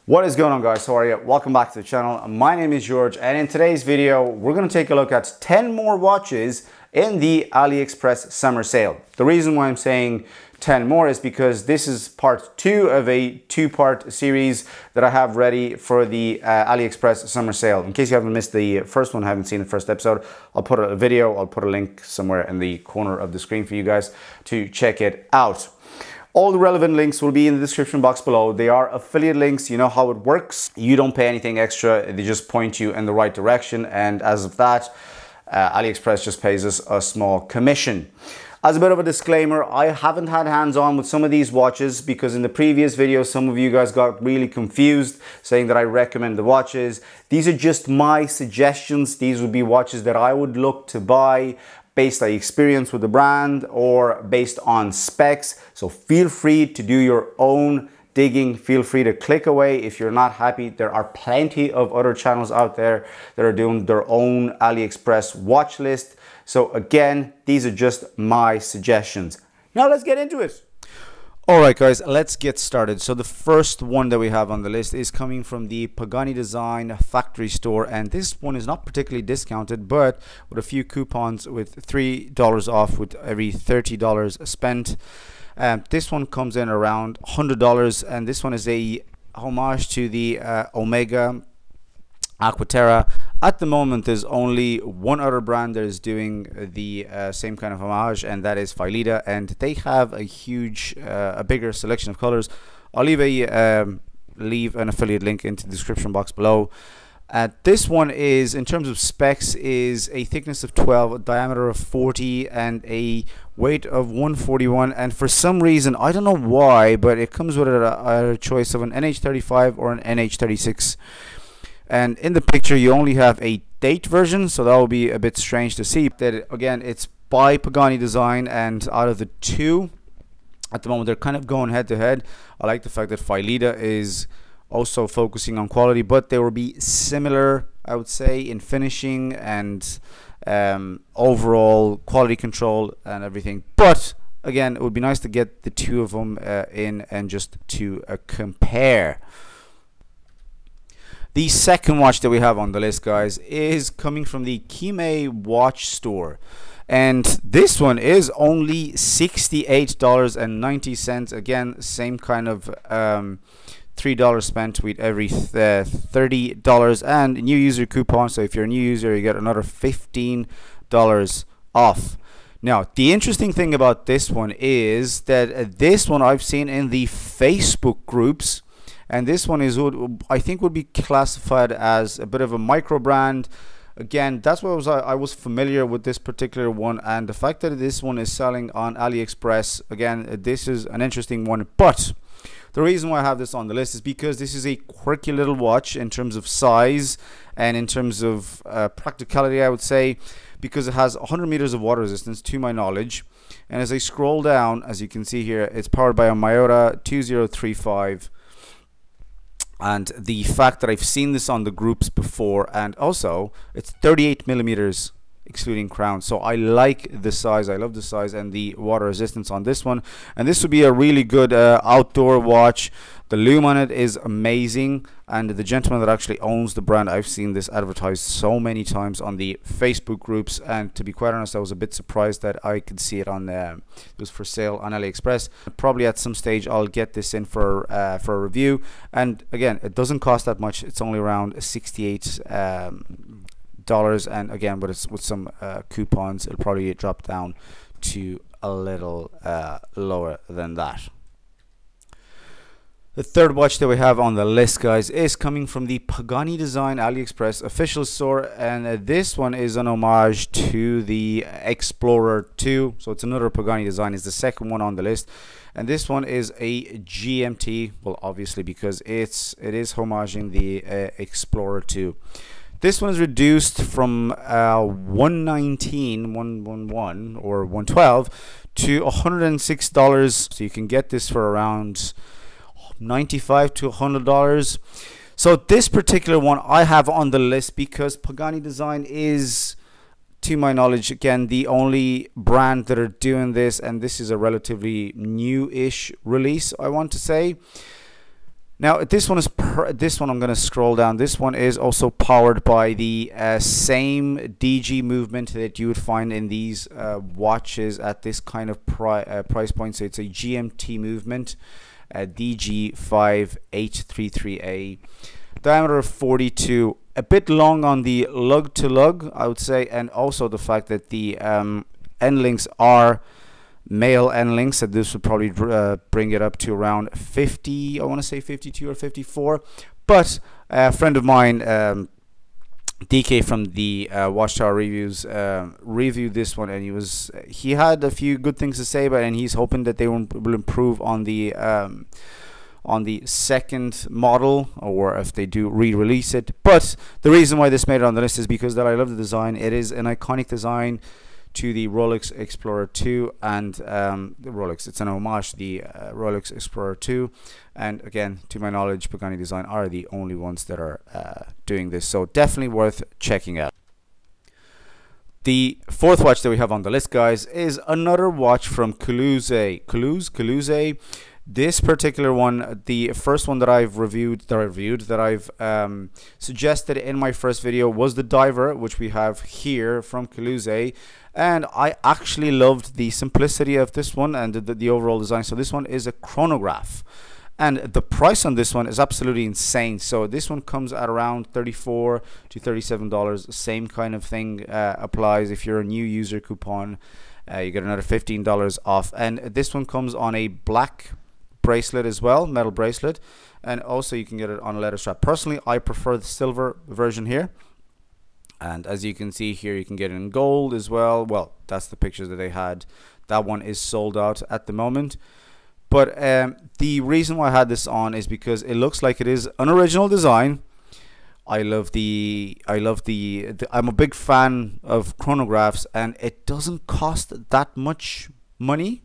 What is going on, guys? How are you? Welcome back to the channel. My name is George, and in today's video we're going to take a look at 10 more watches in the Aliexpress Summer Sale. The reason why I'm saying 10 more is because this is part 2 of a two-part series that I have ready for the Aliexpress Summer Sale. In case you haven't missed the first one, haven't seen the first episode, I'll put a video, I'll put a link somewhere in the corner of the screen for you guys to check it out. All the relevant links will be in the description box below. They are affiliate links. You know how it works. You don't pay anything extra. They just point you in the right direction. And as of that, Aliexpress just pays us a small commission. As a bit of a disclaimer, I haven't had hands-on with some of these watches because in the previous video, some of you guys got really confused saying that I recommend the watches. These are just my suggestions. These would be watches that I would look to buy based on experience with the brand or based on specs. So feel free to do your own digging. Feel free to click away if you're not happy. There are plenty of other channels out there that are doing their own AliExpress watch list. So again, these are just my suggestions. Now let's get into it. Alright guys, let's get started. So the first one that we have on the list is coming from the Pagani Design factory store, and this one is not particularly discounted, but with a few coupons with $3 off with every $30 spent. This one comes in around $100, and this one is a homage to the Omega Aquaterra. At the moment, there's only one other brand that is doing the same kind of homage, and that is Philida, and they have a huge, a bigger selection of colors. I'll leave an affiliate link into the description box below. This one is, in terms of specs, is a thickness of 12, a diameter of 40, and a weight of 141. And for some reason, I don't know why, but it comes with a choice of an NH35 or an NH36. And in the picture you only have a date version, so that will be a bit strange to see. That again, it's by Pagani Design, and out of the two at the moment they're kind of going head to head. I like the fact that Philida is also focusing on quality, but they will be similar, I would say, in finishing and overall quality control and everything. But again, it would be nice to get the two of them in and just to compare. The second watch that we have on the list, guys, is coming from the Kime watch store, and this one is only $68.90. Again, same kind of $3 spent with every $30 and new user coupon. So if you're a new user, you get another $15 off. Now, the interesting thing about this one is that this one I've seen in the Facebook groups. And this one is, I think, would be classified as a bit of a micro brand. Again, that's what I was familiar with this particular one, and the fact that this one is selling on AliExpress, again, this is an interesting one. But the reason why I have this on the list is because this is a quirky little watch in terms of size and in terms of practicality, I would say, because it has 100 meters of water resistance, to my knowledge. And as I scroll down, as you can see here, it's powered by a Miyota 2035. And the fact that I've seen this on the groups before, and also it's 38 millimeters excluding crown. So I like the size, I love the size and the water resistance on this one. And this would be a really good outdoor watch. The lume on it is amazing, and the gentleman that actually owns the brand, I've seen this advertised so many times on the Facebook groups, and to be quite honest, I was a bit surprised that I could see it on it was for sale on AliExpress. Probably at some stage I'll get this in for a review, and again, it doesn't cost that much. It's only around $68 and again, with some coupons, it'll probably drop down to a little lower than that. The third watch that we have on the list, guys, is coming from the Pagani Design AliExpress official store, and this one is an homage to the Explorer 2. So it's another Pagani Design, is the second one on the list, and this one is a GMT. Well, obviously because it is homaging the Explorer 2. This one is reduced from 111 or 112 to $106, so you can get this for around $95 to $100. So this particular one I have on the list because Pagani Design is, to my knowledge, again, the only brand that are doing this, and this is a relatively new-ish release, I want to say. Now this one is I'm going to scroll down. This one is also powered by the same DG movement that you would find in these watches at this kind of price point. So it's a GMT movement, DG5833A, diameter of 42, a bit long on the lug to lug, I would say, and also the fact that the end links are male end links, so this would probably bring it up to around 50, I want to say 52 or 54. But a friend of mine, DK from the Watchtower Reviews, reviewed this one, and he had a few good things to say about it, and he's hoping that they will improve on the second model, or if they do re-release it. But the reason why this made it on the list is because that I love the design. It is an iconic design to the Rolex Explorer 2 and the Rolex. It's an homage to the Rolex Explorer 2, and again, to my knowledge, Pagani Design are the only ones that are doing this, so definitely worth checking out. The fourth watch that we have on the list, guys, is another watch from Kaluzay. Kaluzay. This particular one, the first one that I've suggested in my first video, was the Diver, which we have here from Kaluzay, and I actually loved the simplicity of this one and the overall design. So this one is a chronograph, and the price on this one is absolutely insane. So this one comes at around $34 to $37. Same kind of thing applies. If you're a new user coupon, you get another $15 off, and this one comes on a black bracelet as well, metal bracelet, and also you can get it on a leather strap. Personally, I prefer the silver version here, and as you can see here, you can get it in gold as well. Well, that's the pictures that they had. That one is sold out at the moment, but the reason why I had this on is because it looks like it is an original design. I'm a big fan of chronographs, and it doesn't cost that much money.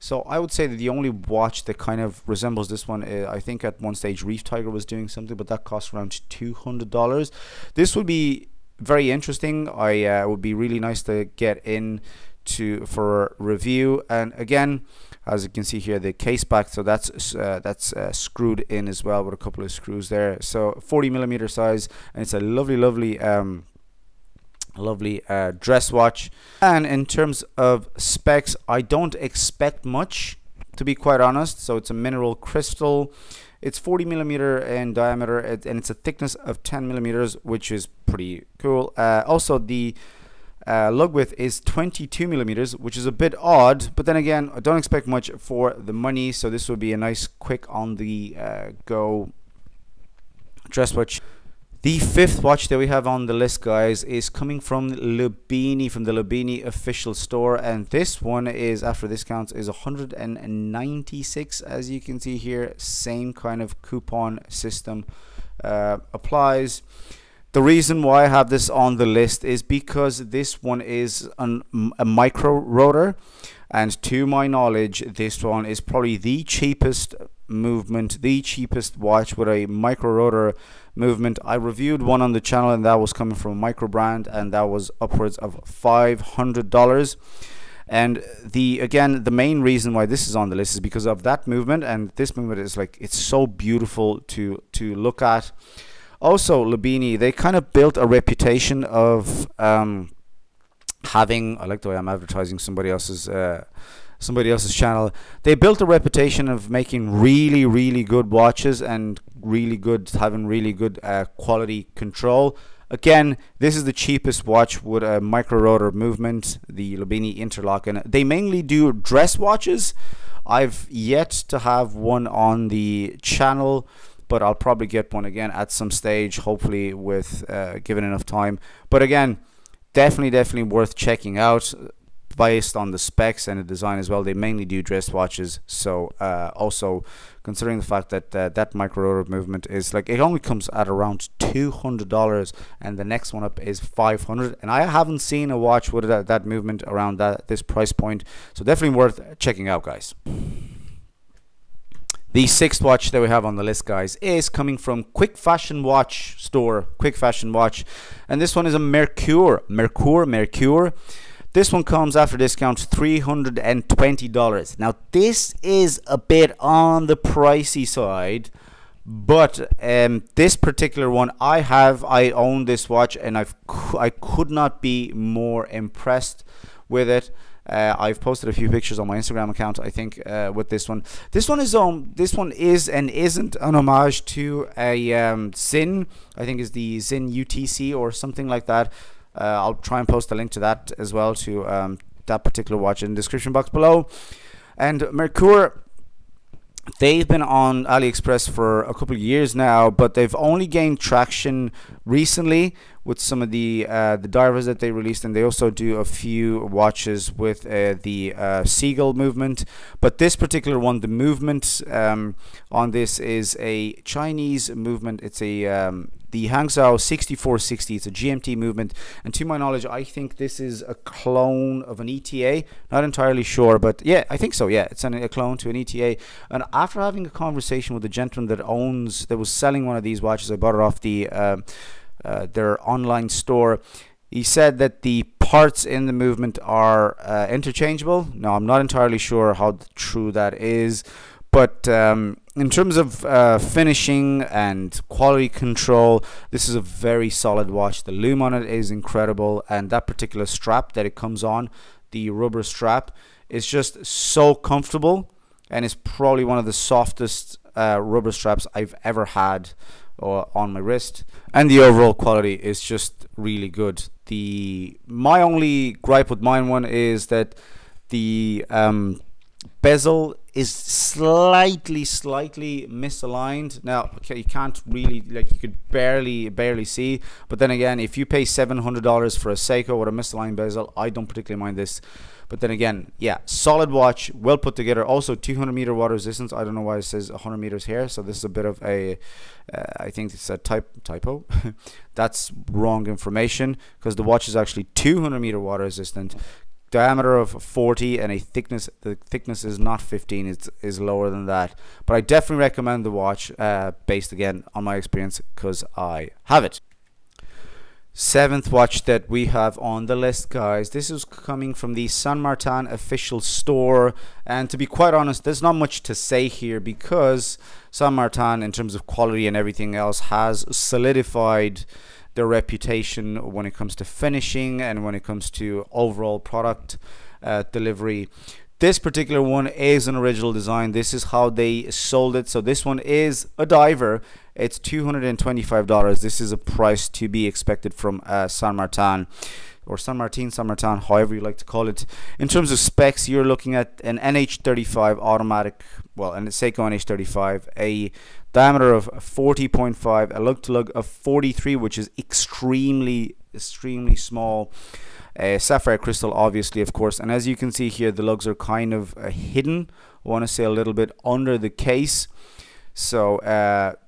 So I would say that the only watch that kind of resembles this one, I think at one stage Reef Tiger was doing something, but that cost around $200. This would be very interesting. I would be really nice to get in for review. And again, as you can see here, the case back, so that's screwed in as well with a couple of screws there. So 40mm size, and it's a lovely dress watch. And in terms of specs, I don't expect much, to be quite honest. So it's a mineral crystal, it's 40mm in diameter, and it's a thickness of 10mm, which is pretty cool. Also the lug width is 22mm, which is a bit odd, but then again, I don't expect much for the money, so this would be a nice quick on the go dress watch. The fifth watch that we have on the list, guys, is coming from Labini, from the Labini official store, and this one is, after discounts, is $196. As you can see here, same kind of coupon system applies. The reason why I have this on the list is because this one is a micro rotor, and to my knowledge, this one is probably the cheapest movement, the cheapest watch with a micro rotor movement. I reviewed one on the channel, and that was coming from a micro brand, and that was upwards of $500. And the main reason why this is on the list is because of that movement, and this movement is like, it's so beautiful to look at. Also, Labini, they kind of built a reputation of having, I like the way I'm advertising somebody else's channel. They built a reputation of making really good watches and having really good quality control. Again, this is the cheapest watch with a micro rotor movement, the Labini interlock, and they mainly do dress watches. I've yet to have one on the channel, but I'll probably get one again at some stage, hopefully with given enough time. But again, definitely worth checking out based on the specs and the design as well. They mainly do dress watches, so also considering the fact that that micro rotor movement is like, it only comes at around $200, and the next one up is $500, and I haven't seen a watch with that movement around this price point, so definitely worth checking out, guys. The sixth watch that we have on the list, guys, is coming from Quick Fashion Watch store, Quick Fashion Watch, and this one is a Merkur. This one comes after discount $320. Now this is a bit on the pricey side. But this particular one I own this watch, and I could not be more impressed with it. I've posted a few pictures on my Instagram account, I think, with this one. This one is and isn't an homage to a Zin. I think is the Zin UTC or something like that. I'll try and post a link to that as well, to that particular watch, in the description box below. And Merkur, they've been on AliExpress for a couple of years now, but they've only gained traction recently with some of the divers that they released, and they also do a few watches with the seagull movement. But this particular one, the movement on this is a Chinese movement. It's a the Hangzhou 6460. It's a GMT movement, and to my knowledge, I think this is a clone of an ETA. Not entirely sure, but yeah, I think so. Yeah, it's a clone to an ETA. And after having a conversation with the gentleman that was selling one of these watches, I bought it off their online store. He said that the parts in the movement are interchangeable. Now, I'm not entirely sure how true that is, but in terms of finishing and quality control, this is a very solid watch. The loom on it is incredible, and that particular strap that it comes on, the rubber strap, is just so comfortable, and it's probably one of the softest rubber straps I've ever had on my wrist, and the overall quality is just really good. My only gripe with mine one is that the bezel is slightly misaligned. Now, okay, you can't really, like, you could barely see, but then again, if you pay $700 for a Seiko with a misaligned bezel, I don't particularly mind this. But then again, yeah, solid watch, well put together. Also 200-meter water resistance. I don't know why it says 100 meters here, so this is a bit of a I think it's a typo. That's wrong information, because the watch is actually 200-meter water resistant, diameter of 40, and the thickness is not 15, it is lower than that. But I definitely recommend the watch, based again on my experience, because I have it. Seventh watch that we have on the list, guys, this is coming from the Saint Martin official store, and to be quite honest, there's not much to say here, because Saint Martin, in terms of quality and everything else, has solidified their reputation when it comes to finishing and when it comes to overall product delivery. This particular one is an original design. This is how they sold it. So this one is a diver. It's $225. This is a price to be expected from Saint Martin, or Saint Martin, however you like to call it. In terms of specs, you're looking at an NH35 automatic, well, and a Seiko NH35, a diameter of 40.5, a lug-to-lug of 43, which is extremely small. Sapphire crystal, obviously, of course, and as you can see here, the lugs are kind of hidden, I want to say a little bit under the case. So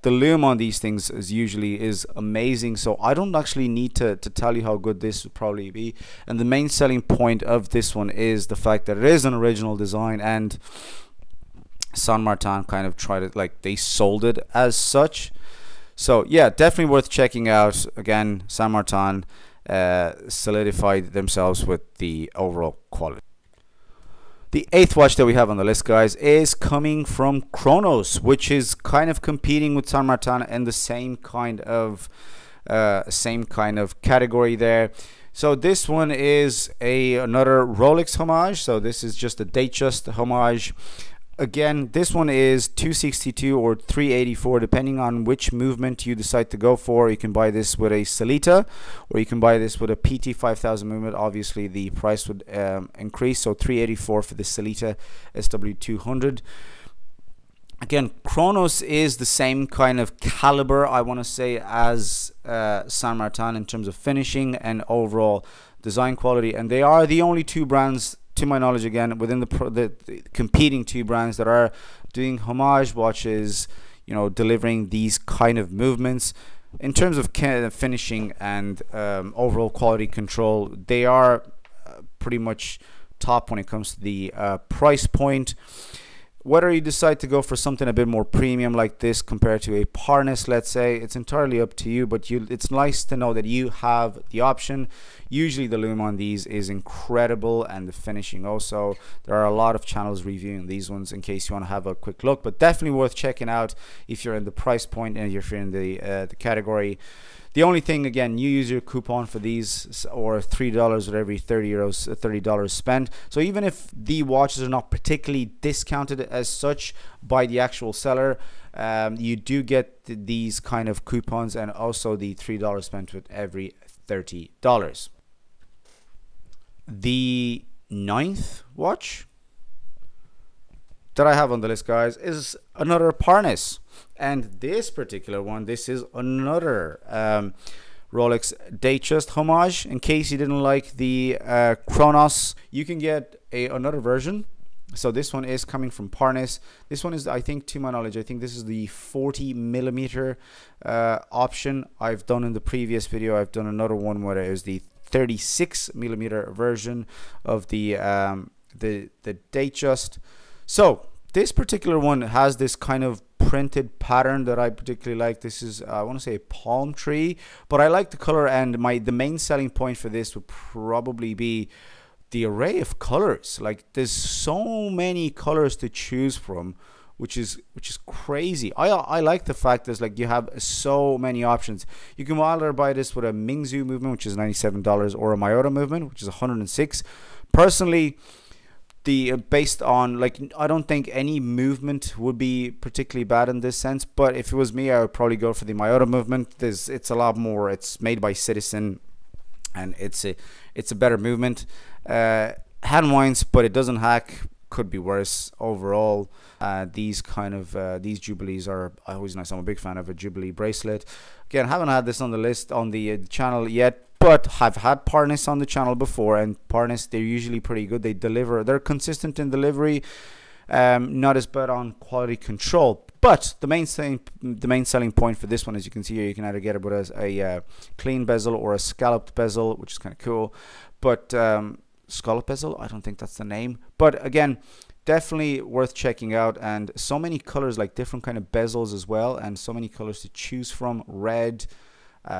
the loom on these things is amazing, so I don't actually need to tell you how good this would probably be. And the main selling point of this one is the fact that it is an original design, and Saint Martin kind of tried it, like, they sold it as such. So yeah, definitely worth checking out. Again, Saint Martin solidified themselves with the overall quality. The eighth watch that we have on the list, guys, is coming from Chronos, which is kind of competing with Saint Martin in the same kind of category there. So this one is another Rolex homage. So this is just a Datejust homage. Again, this one is $262 or $384, depending on which movement you decide to go for. You can buy this with a Sellita, or you can buy this with a PT 5000 movement. Obviously, the price would increase, so $384 for the Sellita SW200. Again, Chronos is the same kind of caliber, I want to say, as Saint Martin in terms of finishing and overall design quality, and they are the only two brands, to my knowledge, again, within the competing two brands that are doing homage watches, you know, delivering these kind of movements. In terms of finishing and overall quality control, they are pretty much top when it comes to the price point. Whether you decide to go for something a bit more premium like this compared to a Parnis, let's say, it's entirely up to you, but it's nice to know that you have the option. Usually the lume on these is incredible, and the finishing also. There are a lot of channels reviewing these ones in case you want to have a quick look, but definitely worth checking out if you're in the price point and if you're in the category. The only thing, again, you use your coupon for these, or $3 with every $30 spent. So even if the watches are not particularly discounted as such by the actual seller, you do get these kind of coupons, and also the $3 spent with every $30. The 9th watch that I have on the list, guys, is another Parnis. And this particular one, this is another Rolex Datejust homage. In case you didn't like the Chronos, you can get another version. So this one is coming from Parnis. This one is, I think, to my knowledge, I think this is the 40mm option. I've done in the previous video, I've done another one where it is the 36mm version of the Datejust. So this particular one has this kind of printed pattern that I particularly like. This is, I want to say, a palm tree, but I like the color, and the main selling point for this would probably be the array of colors. Like, there's so many colors to choose from, which is crazy. I like the fact that, like, you have so many options. You can either buy this with a Mingzhu movement, which is $97, or a Miyota movement, which is $106. Personally, based on, like, I don't think any movement would be particularly bad in this sense, but if it was me, I would probably go for the Miyota movement. It's a lot more, it's made by Citizen, and it's a better movement. Hand winds, but it doesn't hack. Could be worse overall. These kind of these Jubilees are always nice. I'm a big fan of a Jubilee bracelet. Again, haven't had this on the list on the channel yet, but I've had Parnis on the channel before, and Parnis, they're usually pretty good. They deliver, they're consistent in delivery, not as bad on quality control. But the main selling point for this one, as you can see here, you can either get it with a clean bezel or a scalloped bezel, which is kind of cool. But scallop bezel, I don't think that's the name, but again, definitely worth checking out. And so many colors, like different kind of bezels as well, and so many colors to choose from. Red,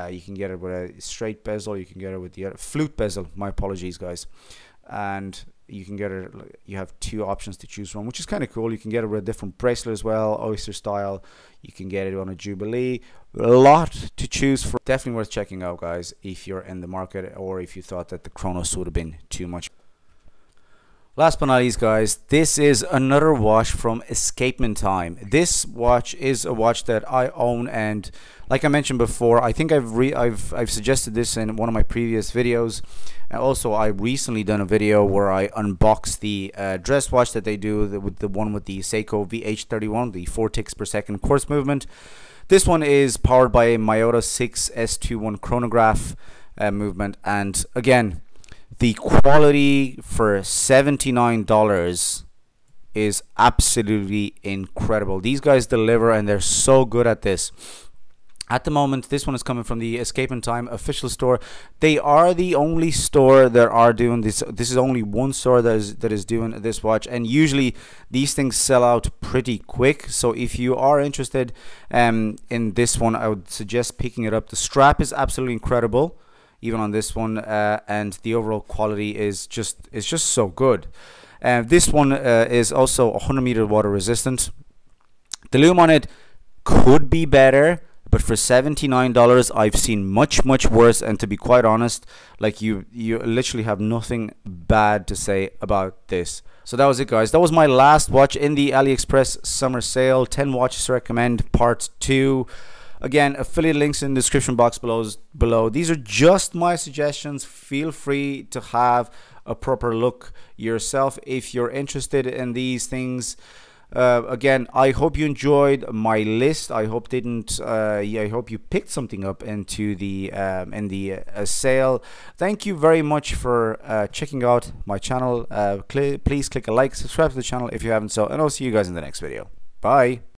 you can get it with a straight bezel, you can get it with the flute bezel, my apologies guys, and you can get it, you have two options to choose from, which is kind of cool. You can get it with a different bracelet as well, oyster style. You can get it on a Jubilee. A lot to choose from. Definitely worth checking out, guys, if you're in the market, or if you thought that the Chronos would have been too much. Last but not least, guys, this is another watch from Escapement Time. This watch is a watch that I own, and like I mentioned before, I think I've suggested this in one of my previous videos. And also, I recently done a video where I unboxed the dress watch that they do, the one with the Seiko VH31, the 4 ticks per second quartz movement. This one is powered by a Miyota 6 S21 chronograph movement, and again, the quality for $79 is absolutely incredible. These guys deliver, and they're so good at this. At the moment, this one is coming from the Escapement Time official store. They are the only store that are doing this. This is only one store that is doing this watch, and usually these things sell out pretty quick. So if you are interested in this one, I would suggest picking it up. The strap is absolutely incredible, even on this one, and the overall quality is just so good. This one is also 100-meter water resistant. The lume on it could be better, but for $79, I've seen much worse. And to be quite honest, like, you literally have nothing bad to say about this. So that was it, guys. That was my last watch in the AliExpress Summer Sale. 10 watches to recommend, part 2. Again, affiliate links in the description box below. These are just my suggestions. Feel free to have a proper look yourself if you're interested in these things. Again, I hope you enjoyed my list. I hope I hope you picked something up into the sale. Thank you very much for checking out my channel. Please click a like, subscribe to the channel if you haven't so, and I'll see you guys in the next video. Bye.